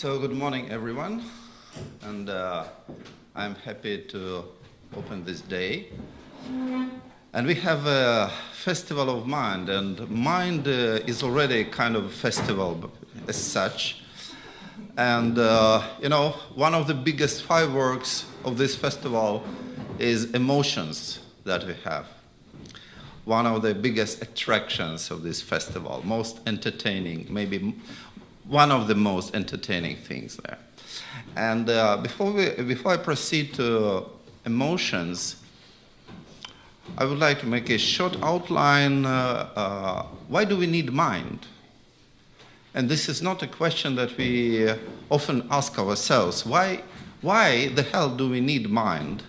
So good morning, everyone, and I'm happy to open this day. And we have a festival of mind, and mind is already kind of a festival as such. And one of the biggest fireworks of this festival is emotions that we have. One of the biggest attractions of this festival, most entertaining, maybe one of the most entertaining things there. And before I proceed to emotions, I would like to make a short outline. Why do we need mind? And this is not a question that we often ask ourselves. Why the hell do we need mind?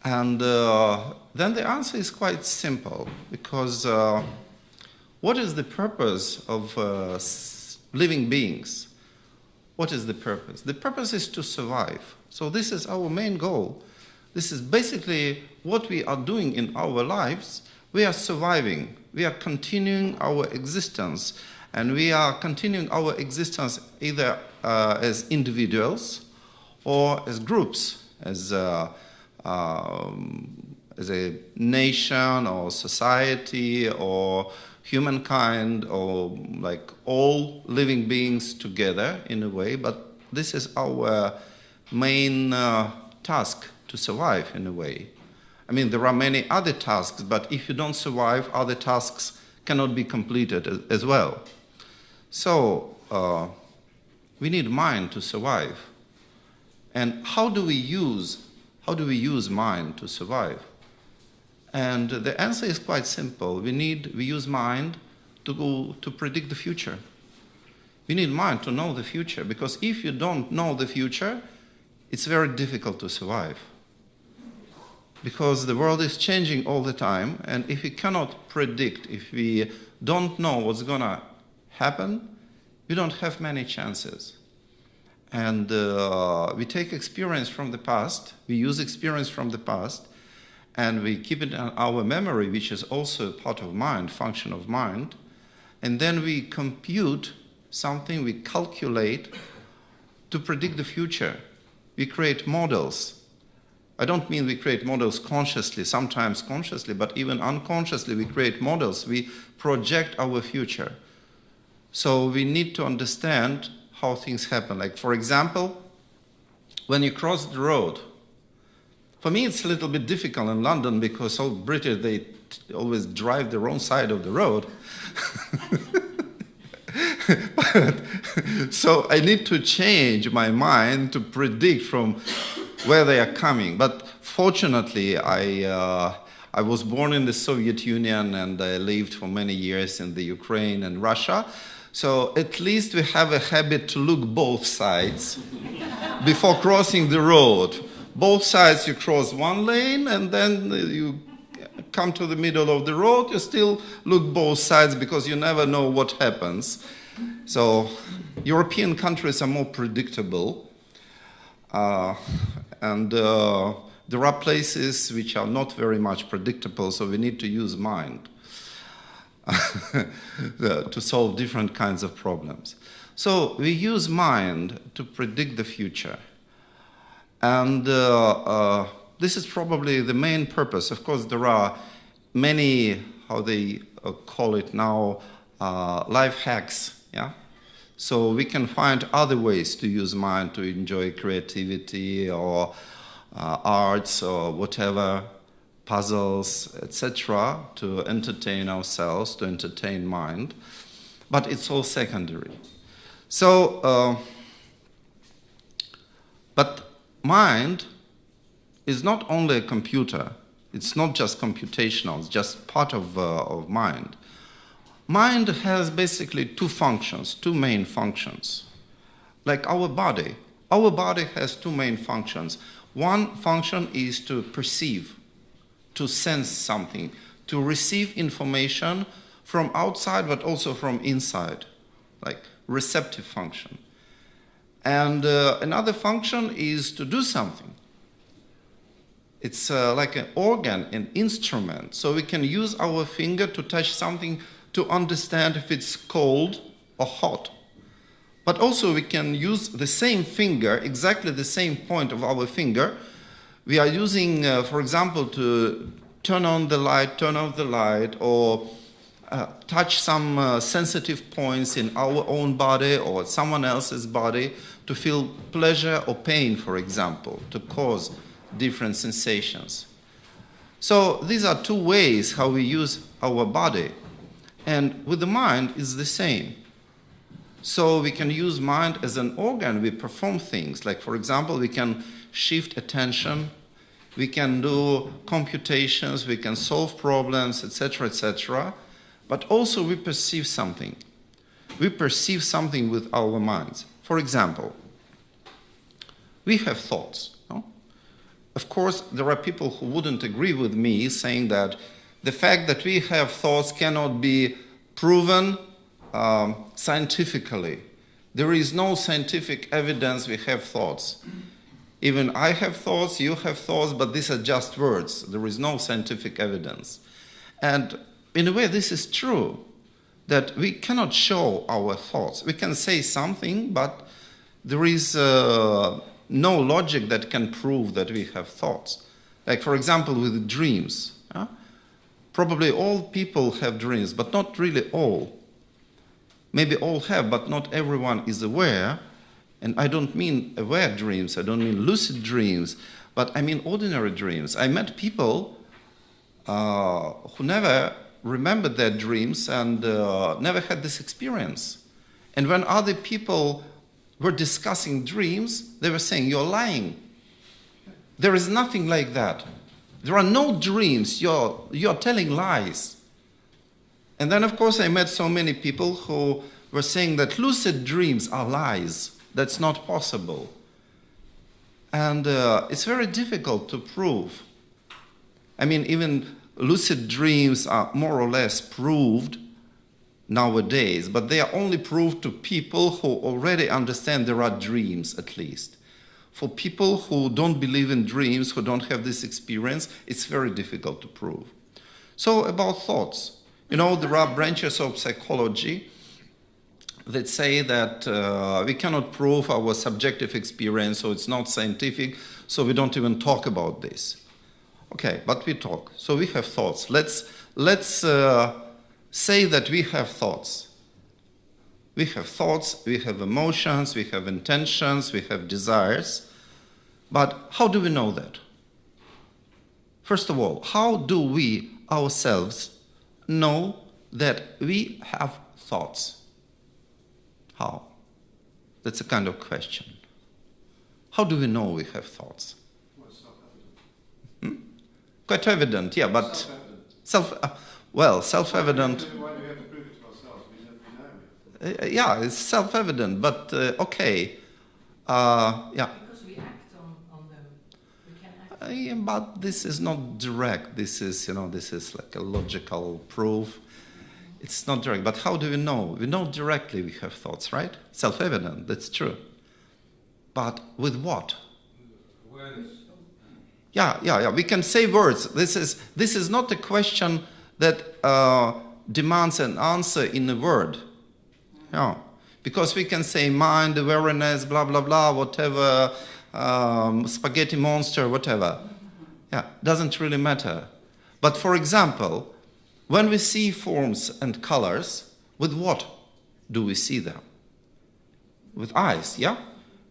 And then the answer is quite simple, because what is the purpose of living beings? What is the purpose? The purpose is to survive. So this is our main goal. This is basically what we are doing in our lives. We are surviving. We are continuing our existence. And we are continuing our existence either as individuals or as groups, as a nation or society or humankind, or like all living beings together in a way. But this is our main task, to survive in a way. I mean, there are many other tasks, but if you don't survive, other tasks cannot be completed as well. So we need mind to survive. And how do we use mind to survive? And the answer is quite simple. We use mind to predict the future. We need mind to know the future, because if you don't know the future, it's very difficult to survive. Because the world is changing all the time, and if we cannot predict, if we don't know what's going to happen, we don't have many chances. And we take experience from the past, we use experience from the past, and we keep it in our memory, which is also part of mind, function of mind. And then we compute something, we calculate to predict the future. We create models. I don't mean we create models consciously, sometimes consciously, but even unconsciously we create models. We project our future. So we need to understand how things happen. Like, for example, when you cross the road, for me, it's a little bit difficult in London because all British, they always drive the wrong side of the road. So I need to change my mind to predict from where they are coming. But fortunately, I was born in the Soviet Union, and I lived for many years in the Ukraine and Russia. So at least we have a habit to look both sides before crossing the road. Both sides, you cross one lane, and then you come to the middle of the road, you still look both sides because you never know what happens. So European countries are more predictable. And there are places which are not very much predictable, so we need to use mind to solve different kinds of problems. So we use mind to predict the future. And this is probably the main purpose. Of course, there are many, how they call it now, life hacks. Yeah. So we can find other ways to use mind to enjoy creativity or arts or whatever, puzzles, etc., to entertain ourselves, to entertain mind. But it's all secondary. So, but mind is not only a computer. It's not just computational. It's just part of mind. Mind has basically two main functions. Like our body. Our body has two main functions. One function is to perceive, to sense something, to receive information from outside but also from inside, like receptive function. And another function is to do something. It's like an organ, an instrument. So we can use our finger to touch something to understand if it's cold or hot. But also we can use the same finger, exactly the same point of our finger. We are using, for example, to turn on the light, turn off the light, or touch some sensitive points in our own body or someone else's body to feel pleasure or pain, for example, to cause different sensations. So these are two ways how we use our body. And with the mind, it's the same. So we can use mind as an organ. We perform things. Like, for example, we can shift attention. We can do computations. We can solve problems, etc., etc. But also we perceive something. We perceive something with our minds. For example, we have thoughts. No? Of course, there are people who wouldn't agree with me saying that the fact that we have thoughts cannot be proven scientifically. There is no scientific evidence we have thoughts. Even I have thoughts, you have thoughts, but these are just words. There is no scientific evidence. And in a way, this is true, that we cannot show our thoughts. We can say something, but there is no logic that can prove that we have thoughts. Like, for example, with dreams. Probably all people have dreams, but not really all. Maybe all have, but not everyone is aware. And I don't mean aware dreams, I don't mean lucid dreams, but I mean ordinary dreams. I met people who never remembered their dreams and never had this experience. And when other people were discussing dreams, they were saying, "You're lying. There is nothing like that. There are no dreams. You're telling lies." And then, of course, I met so many people who were saying that lucid dreams are lies. That's not possible. And it's very difficult to prove. I mean, even lucid dreams are more or less proved nowadays, but they are only proved to people who already understand there are dreams, at least. For people who don't believe in dreams, who don't have this experience, it's very difficult to prove. So about thoughts. You know, there are branches of psychology that say that we cannot prove our subjective experience, so it's not scientific, so we don't even talk about this. Okay, but we talk. So we have thoughts. Let's say that we have thoughts. We have thoughts, we have emotions, we have intentions, we have desires. But how do we know that? First of all, how do we ourselves know that we have thoughts? How? That's a kind of question. How do we know we have thoughts? Quite evident, yeah, but self-evident. Why do we have to prove it to ourselves? We know it. Yeah, it's self-evident, but okay. Yeah. Because we act on them. We can act. Yeah, but this is not direct. This is, this is like a logical proof. It's not direct. But how do we know? We know directly we have thoughts, right? Self-evident, that's true. But with what? Awareness. Yeah. We can say words. This is not a question that demands an answer in a word. Yeah. Because we can say mind, awareness, blah, blah, blah, whatever, spaghetti monster, whatever. Yeah, doesn't really matter. But for example, when we see forms and colors, with what do we see them? With eyes, yeah?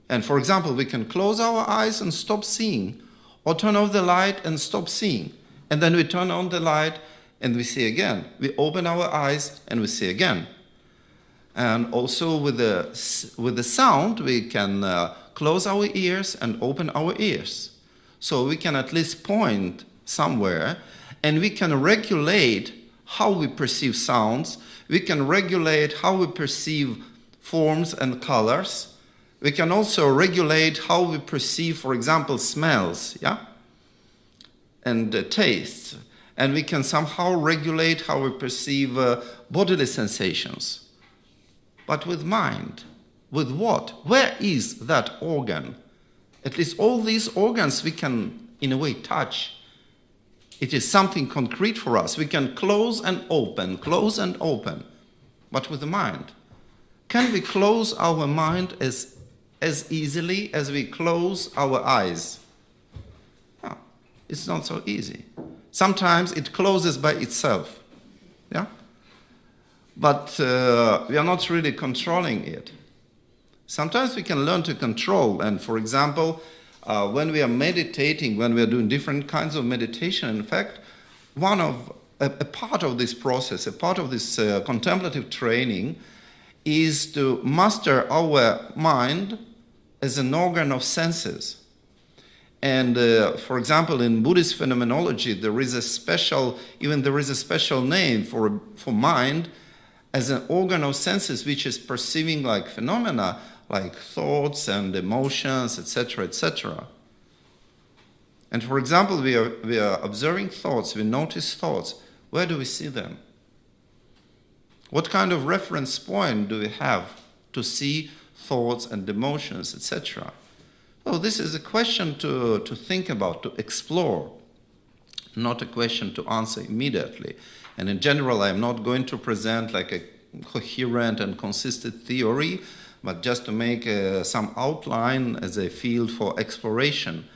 And for example, we can close our eyes and stop seeing, or turn off the light and stop seeing. And then we turn on the light and we see again. We open our eyes and we see again. And also with the sound, we can close our ears and open our ears. So we can at least point somewhere, and we can regulate how we perceive sounds. We can regulate how we perceive forms and colors. We can also regulate how we perceive, for example, smells, yeah? And tastes. And we can somehow regulate how we perceive bodily sensations. But with mind, with what? Where is that organ? At least all these organs we can, in a way, touch. It is something concrete for us. We can close and open. But with the mind, can we close our mind as easily as we close our eyes? Yeah, it's not so easy. Sometimes it closes by itself. Yeah? But we are not really controlling it. Sometimes we can learn to control. And for example, when we are meditating, when we are doing different kinds of meditation, in fact, a part of this process, a part of this contemplative training is to master our mind as an organ of senses. And for example, in Buddhist phenomenology, there is a special name for mind as an organ of senses which is perceiving like phenomena, like thoughts and emotions, etc., etc. And for example, we are observing thoughts, we notice thoughts. Where do we see them? What kind of reference point do we have to see thoughts and emotions, etc.? Well, this is a question to think about, to explore, not a question to answer immediately. And in general, I'm not going to present like a coherent and consistent theory, but just to make some outline as a field for exploration.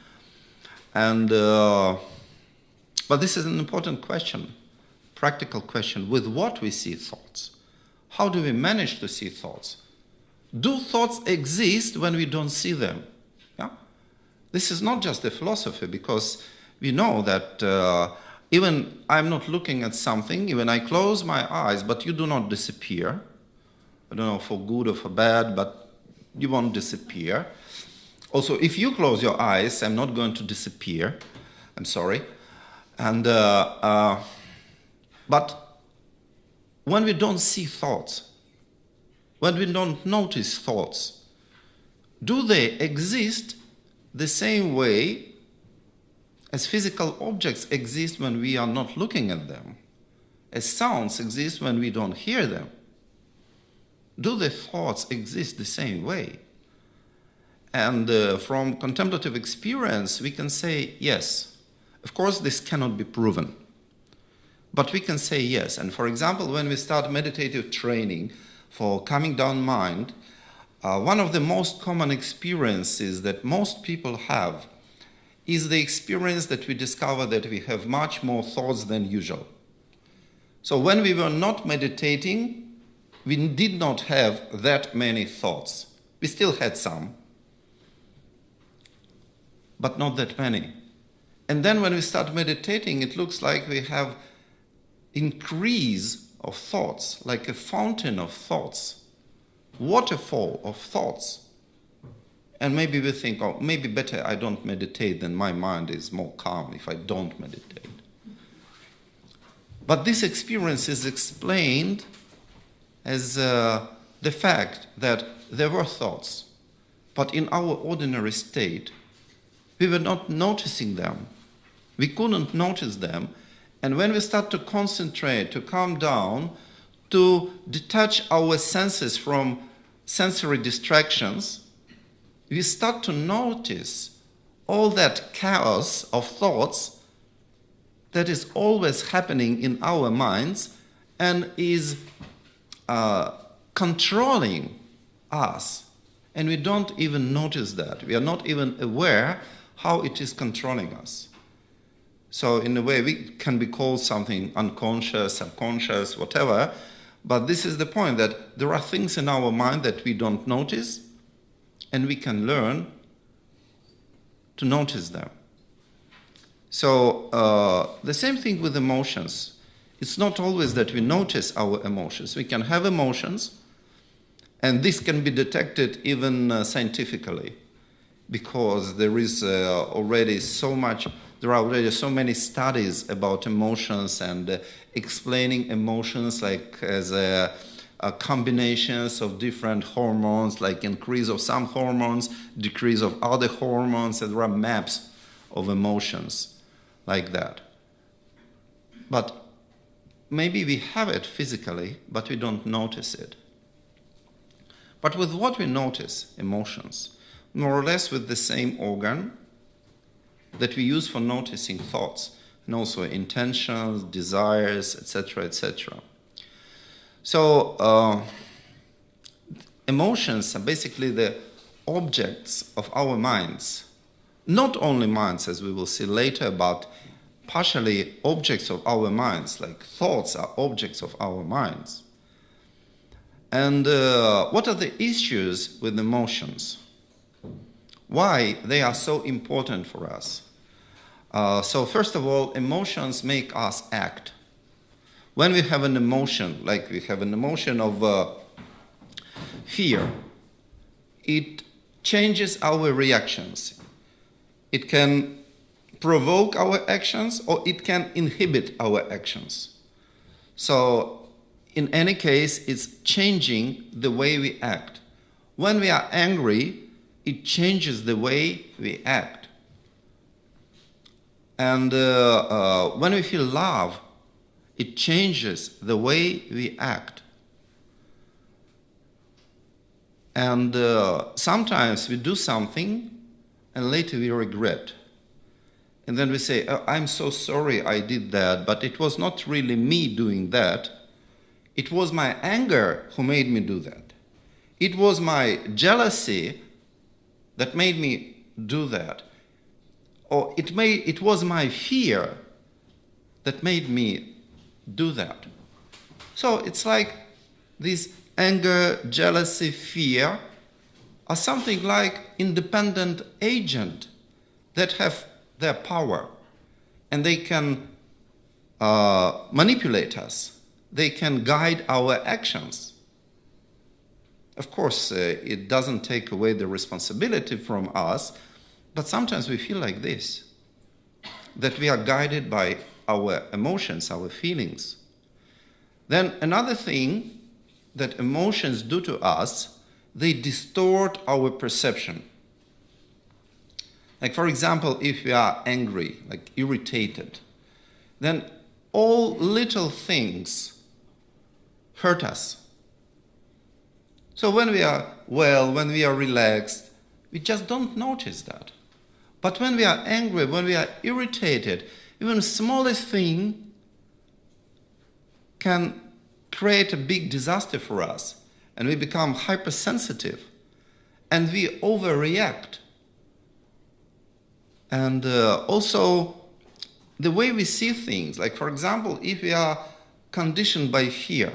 And but this is an important question, practical question. With what we see thoughts? How do we manage to see thoughts? Do thoughts exist when we don't see them? Yeah? This is not just a philosophy, because we know that even I'm not looking at something, even I close my eyes, but you do not disappear. I don't know for good or for bad, but you won't disappear. Also, if you close your eyes, I'm not going to disappear. I'm sorry. And but when we don't see thoughts, when we don't notice thoughts, do they exist the same way as physical objects exist when we are not looking at them, as sounds exist when we don't hear them? Do the thoughts exist the same way? And from contemplative experience, we can say yes. Of course, this cannot be proven, but we can say yes. And for example, when we start meditative training for calming down mind, one of the most common experiences that most people have is the experience that we discover that we have much more thoughts than usual. So when we were not meditating, we did not have that many thoughts. We still had some, but not that many. And then when we start meditating, it looks like we have increase of thoughts, like a fountain of thoughts, waterfall of thoughts. And maybe we think, oh, maybe better I don't meditate, then my mind is more calm if I don't meditate. But this experience is explained as the fact that there were thoughts, but in our ordinary state, we were not noticing them. We couldn't notice them. And when we start to concentrate, to calm down, to detach our senses from sensory distractions, we start to notice all that chaos of thoughts that is always happening in our minds and is controlling us. And we don't even notice that. We are not even aware how it is controlling us. So in a way, we can be called something unconscious, subconscious, whatever, but this is the point, that there are things in our mind that we don't notice, and we can learn to notice them. So the same thing with emotions. It's not always that we notice our emotions. We can have emotions, and this can be detected even scientifically, because there is already so many studies about emotions and explaining emotions like as combinations of different hormones, like increase of some hormones, decrease of other hormones, and there are maps of emotions like that. But maybe we have it physically, but we don't notice it. But with what we notice emotions, more or less with the same organ that we use for noticing thoughts, and also intentions, desires, etc., etc. So emotions are basically the objects of our minds. Not only minds, as we will see later, but partially objects of our minds, like thoughts are objects of our minds. And what are the issues with emotions? Why they are so important for us? So first of all, emotions make us act. When we have an emotion, like we have an emotion of fear, it changes our reactions. It can provoke our actions or it can inhibit our actions. So in any case, it's changing the way we act. When we are angry, it changes the way we act. And when we feel love, it changes the way we act. And sometimes we do something and later we regret. And then we say, oh, I'm so sorry I did that, but it was not really me doing that. It was my anger who made me do that. It was my jealousy that made me do that. Or it was my fear that made me do that. So it's like this anger, jealousy, fear are something like independent agent that have their power, and they can manipulate us. They can guide our actions. Of course, it doesn't take away the responsibility from us, but sometimes we feel like this, that we are guided by our emotions, our feelings. Then another thing that emotions do to us, they distort our perception. Like, for example, if we are angry, like irritated, then all little things hurt us. So when we are well, when we are relaxed, we just don't notice that. But when we are angry, when we are irritated, even the smallest thing can create a big disaster for us, and we become hypersensitive, and we overreact. And also, the way we see things, like for example, if we are conditioned by fear,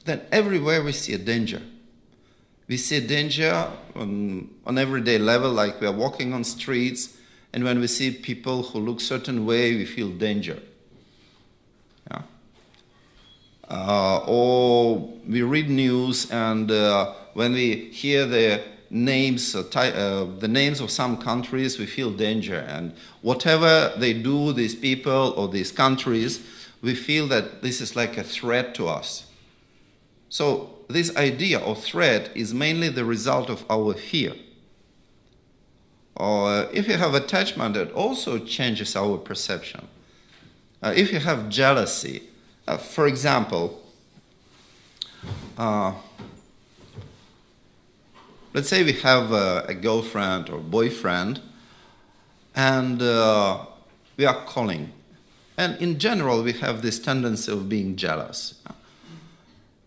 then everywhere we see a danger. We see a danger on everyday level, like we are walking on streets, and when we see people who look certain way, we feel danger. Yeah? Or we read news, and when we hear the names of some countries, we feel danger, and whatever they do, these people or these countries, we feel that this is like a threat to us. So this idea of threat is mainly the result of our fear. Or if you have attachment, it also changes our perception. If you have jealousy, for example, let's say we have a girlfriend or boyfriend, and we are calling. And in general, we have this tendency of being jealous.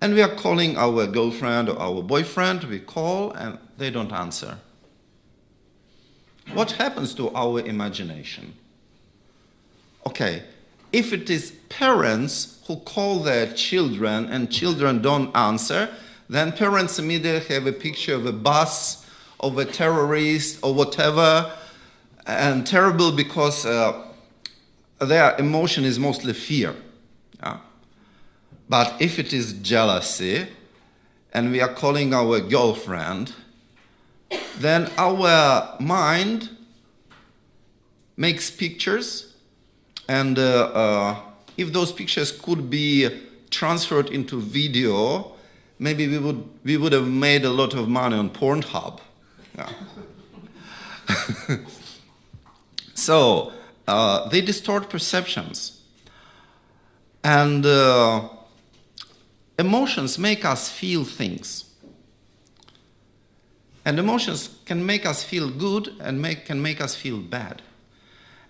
And we are calling our girlfriend or our boyfriend, we call, and they don't answer. What happens to our imagination? Okay, if it is parents who call their children and children don't answer, then parents immediately have a picture of a bus, of a terrorist or whatever, and terrible because their emotion is mostly fear. Yeah? But if it is jealousy, and we are calling our girlfriend, then our mind makes pictures, and if those pictures could be transferred into video, maybe we would have made a lot of money on Pornhub. Yeah. So they distort perceptions, and emotions make us feel things. And emotions can make us feel good and can make us feel bad.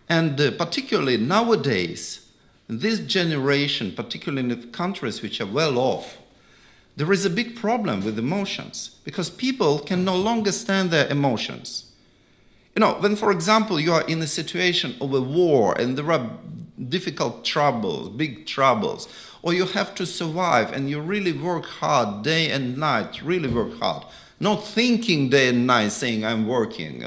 And particularly nowadays, this generation, particularly in the countries which are well off, There is a big problem with emotions because people can no longer stand their emotions. You know, when, for example, you are in a situation of a war and there are difficult troubles, big troubles, or you have to survive and you really work hard day and night, really work hard, not thinking day and night saying I'm working,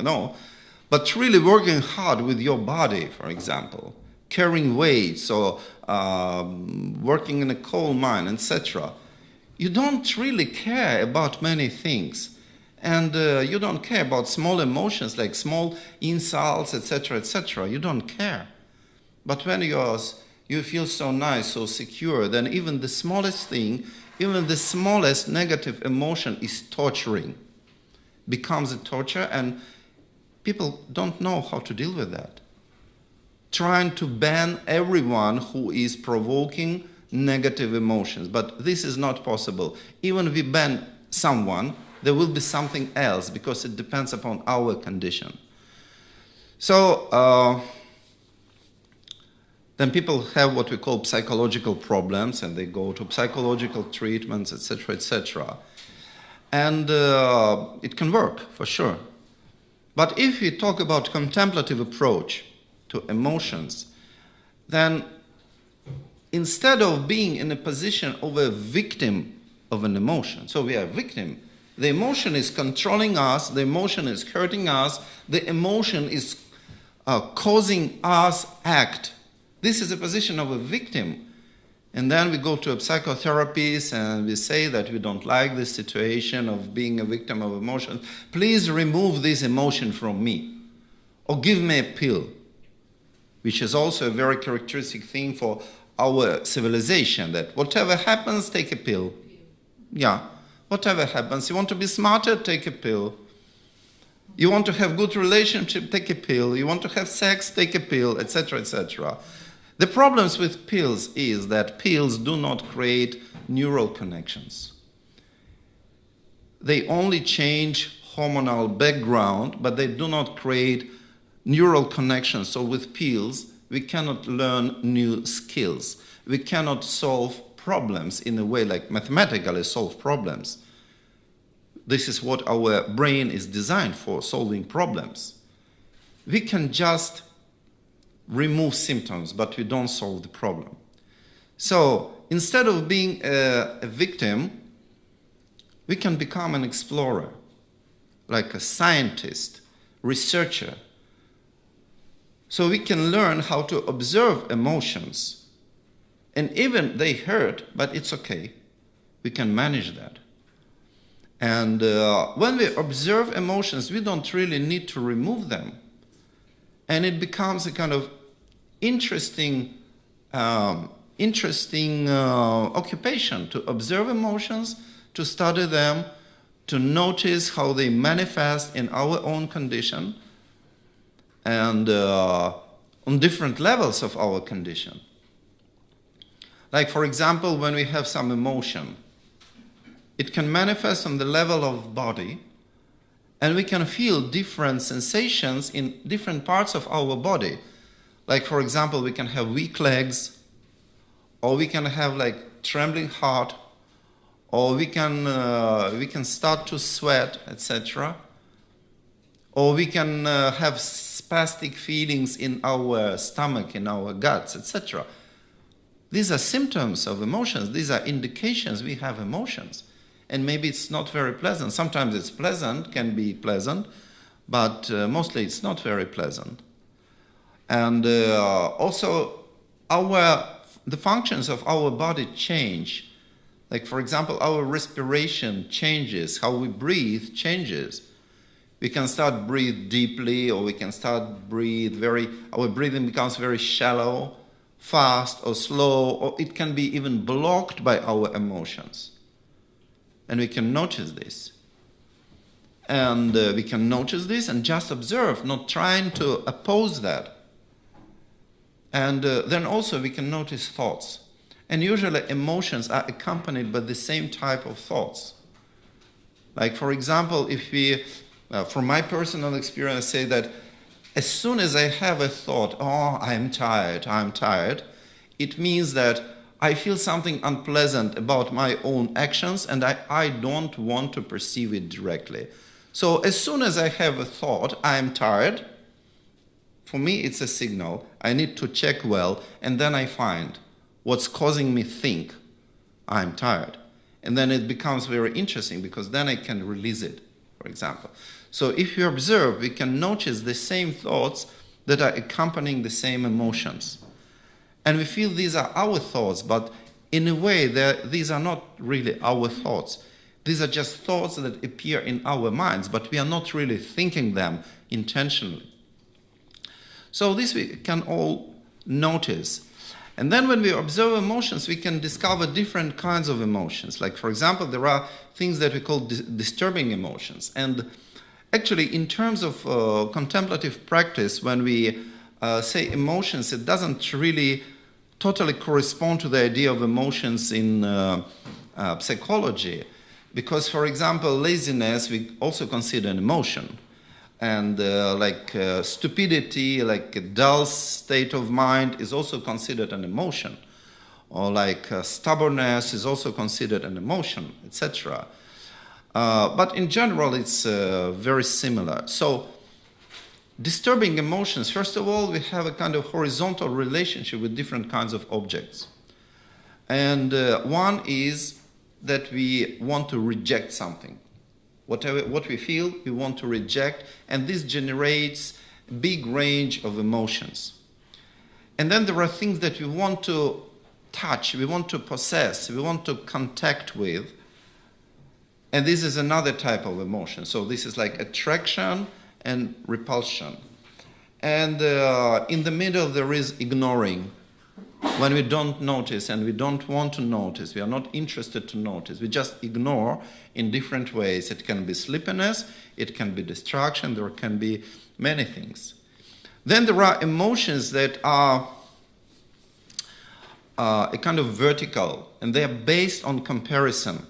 but really working hard with your body, for example, carrying weights or working in a coal mine, etc. You don't really care about many things. And you don't care about small emotions like small insults, etc., etc. You don't care. But when you feel so nice, so secure, then even the smallest thing, even the smallest negative emotion is torturing, becomes a torture, and people don't know how to deal with that. Trying to ban everyone who is provoking negative emotions, but this is not possible. Even if we ban someone, there will be something else because it depends upon our condition. So then people have what we call psychological problems, and they go to psychological treatments, etc., etc. And it can work, for sure. But if we talk about contemplative approach to emotions, then instead of being in a position of a victim of an emotion, so we are a victim, the emotion is controlling us, the emotion is hurting us, the emotion is causing us act. This is a position of a victim. And then we go to a psychotherapist and we say that we don't like this situation of being a victim of emotion. Please remove this emotion from me. Or give me a pill, which is also a very characteristic thing for our civilization, that whatever happens, take a pill. Yeah, whatever happens. You want to be smarter, take a pill. You want to have good relationship, take a pill. You want to have sex, take a pill, etc., etc. The problems with pills is that pills do not create neural connections. They only change hormonal background, but they do not create neural connections. So with pills, we cannot learn new skills. We cannot solve problems in a way like mathematically solve problems. This is what our brain is designed for, solving problems. We can just remove symptoms, but we don't solve the problem. So instead of being a victim, we can become an explorer, like a scientist, researcher. So we can learn how to observe emotions. And even they hurt, but it's okay. We can manage that. And when we observe emotions, we don't really need to remove them. And it becomes a kind of interesting occupation to observe emotions, to study them, to notice how they manifest in our own condition and on different levels of our condition. Like, for example, when we have some emotion, it can manifest on the level of body, and we can feel different sensations in different parts of our body. Like, for example, we can have weak legs, or we can have like trembling heart, or we can start to sweat, etc. Or we can have spastic feelings in our stomach, in our guts, etc. These are symptoms of emotions. These are indications we have emotions. And maybe it's not very pleasant. Sometimes it's pleasant, can be pleasant, but mostly it's not very pleasant. And also the functions of our body change. Like, for example, our respiration changes, how we breathe changes. We can start breathe deeply, or we can start breathe our breathing becomes very shallow, fast or slow, or it can be even blocked by our emotions. And we can notice this. And we can notice this and just observe, not trying to oppose that. And then also we can notice thoughts. And usually emotions are accompanied by the same type of thoughts. Like, for example, if we, from my personal experience, say that as soon as I have a thought, oh, I'm tired, it means that I feel something unpleasant about my own actions, and I don't want to perceive it directly. So as soon as I have a thought, I am tired, for me it's a signal. I need to check well, and then I find what's causing me think I'm tired. And then it becomes very interesting, because then I can release it, for example. So if you observe, we can notice the same thoughts that are accompanying the same emotions. And we feel these are our thoughts, but in a way, these are not really our thoughts. These are just thoughts that appear in our minds, but we are not really thinking them intentionally. So this we can all notice. And then when we observe emotions, we can discover different kinds of emotions. Like, for example, there are things that we call disturbing emotions. And actually, in terms of contemplative practice, when we say emotions, it doesn't really totally correspond to the idea of emotions in psychology. Because, for example, laziness, we also consider an emotion. And stupidity, like a dull state of mind, is also considered an emotion. Or like stubbornness is also considered an emotion, etc. But in general, it's very similar. So disturbing emotions, first of all, we have a kind of horizontal relationship with different kinds of objects. And one is that we want to reject something. What we feel, we want to reject, and this generates a big range of emotions. And then there are things that we want to touch, we want to possess, we want to contact with, and this is another type of emotion. So this is like attraction and repulsion. And in the middle there is ignoring. When we don't notice and we don't want to notice, we are not interested to notice, we just ignore in different ways. It can be sleepiness, it can be distraction, there can be many things. Then there are emotions that are a kind of vertical, and they are based on comparison.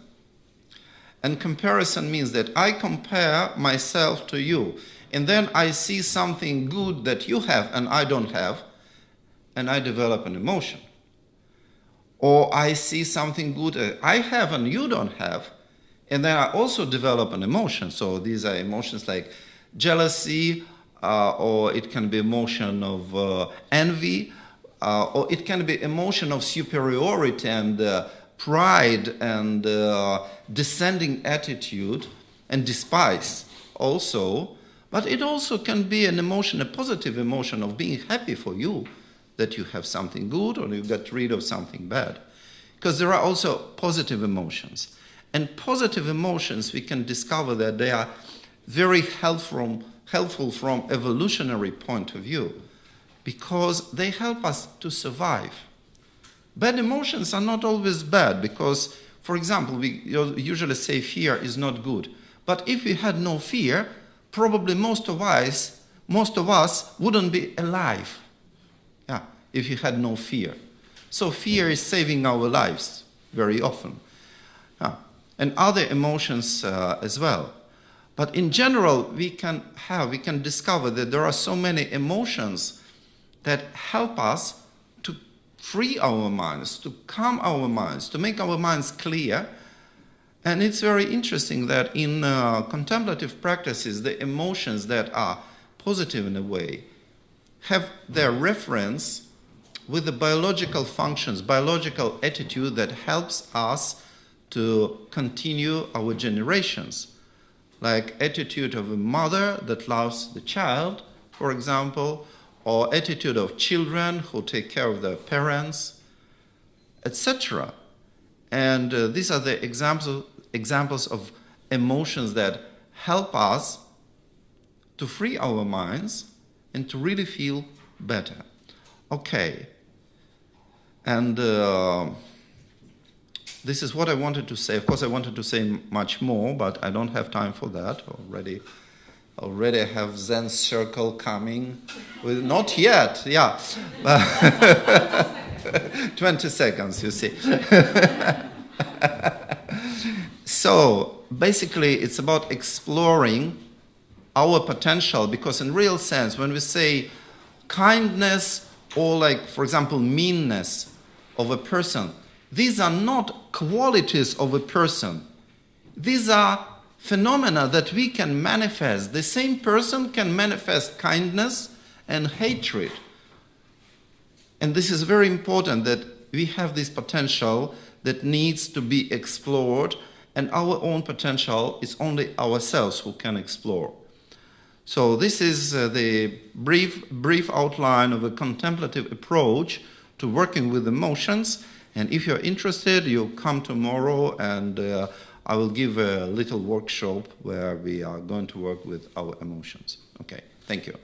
And comparison means that I compare myself to you, and then I see something good that you have and I don't have, and I develop an emotion. Or I see something good I have and you don't have, and then I also develop an emotion. So these are emotions like jealousy, or it can be emotion of envy, or it can be emotion of superiority and pride and descending attitude and despise also. But it also can be an emotion, a positive emotion of being happy for you, that you have something good or you get rid of something bad. Because there are also positive emotions. And positive emotions, we can discover that they are very helpful from evolutionary point of view, because they help us to survive. Bad emotions are not always bad, because, for example, we usually say fear is not good. But if we had no fear, probably most of us wouldn't be alive. If you had no fear. So fear is saving our lives very often. And other emotions as well. But in general, we can discover that there are so many emotions that help us to free our minds, to calm our minds, to make our minds clear. And it's very interesting that in contemplative practices, the emotions that are positive in a way have their reference with the biological functions, biological attitude that helps us to continue our generations. Like attitude of a mother that loves the child, for example, or attitude of children who take care of their parents, etc. And these are the examples of emotions that help us to free our minds and to really feel better. Okay. And this is what I wanted to say. Of course, I wanted to say much more, but I don't have time for that already. Already I have Zen circle coming. Not yet, yeah. 20 seconds, you see. So, basically, it's about exploring our potential, because in real sense, when we say kindness or, like, for example, meanness of a person, these are not qualities of a person. These are phenomena that we can manifest. The same person can manifest kindness and hatred. And this is very important, that we have this potential that needs to be explored, and our own potential is only ourselves who can explore. So this is the brief outline of a contemplative approach to working with emotions. And if you're interested, you come tomorrow, and I will give a little workshop where we are going to work with our emotions. Okay, thank you.